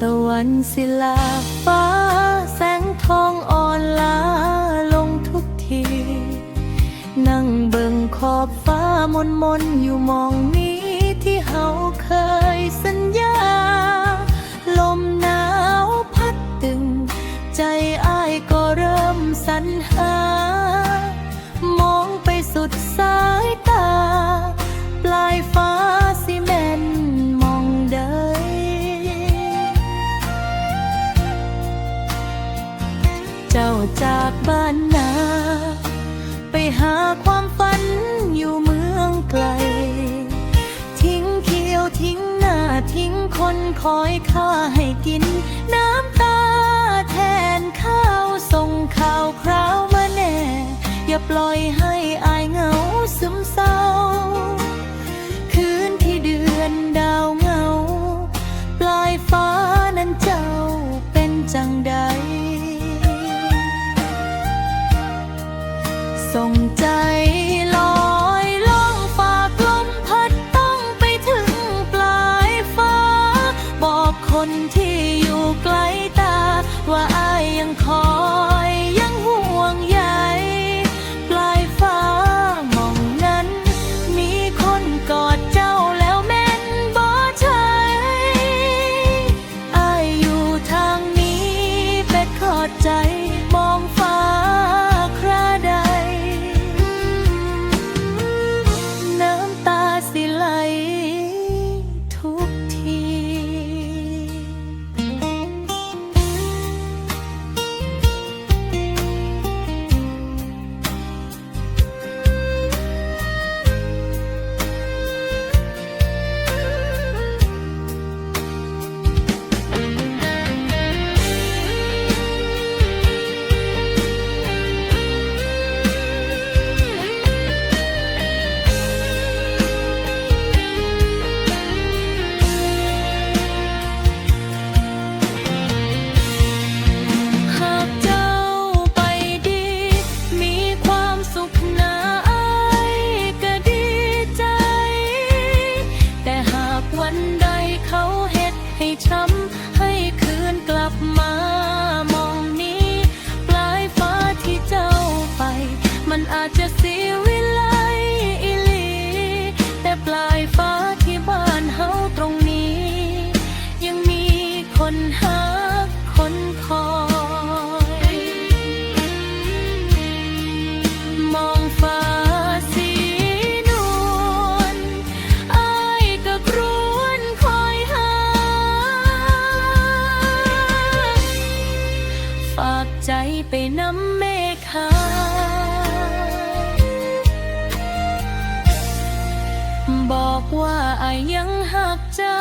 ตะวันศิลาฟ้าแสงทองอ่อนล้าลงทุกทีนั่งเบิ่งขอบฟ้ามนอยู่มองนี้ที่เฮาเคยสัญญาลมหนาวพัดตึงใจอ้ายก็เริ่มสรรหามองไปสุดสายตาปลายฟ้าสิแม่นมองได้เจ้าจากบ้านนาไปหาความฝันอยู่เมืองไกลทิ้งเขียวทิ้งหน้าทิ้งคนคอยข้าให้กินน้ำตาแทนข้าวส่งข่าวคราวมาแน่อย่าปล่อยให้อายเหงาซึมเศร้าคืนที่เดือนดาวเหงาปลายฟ้านั้นเจ้าเป็นจังใดส่งใจลอยล่องฝากลมพัดต้องไปถึงปลายฟ้าบอกคนที่อยู่ไกลตาว่าอ้ายยังคอยยังห่วงใยปลายฟ้ามองนั้นมีคนกอดเจ้าแล้วแม่นบ่ใช่อ้ายอยู่ทางนี้เป็ดขอดใจมองฟ้าคราใดน้ำตาสิไหลทุกทีวันใดเขาเฮ็ดให้ช้ำให้คืนกลับมามองนี้ปลายฟ้าที่เจ้าไปมันอาจจะเสียวิไลอีหลีแต่ปลายฟ้าที่บ้านเฮาตรงนี้ยังมีคนฮักคนคอยมองฟ้าสีนวลอ้ายก็ครวนคอยหาฝากใจไปนำเมฆาบอกว่าอ้ายยังหักเจ้า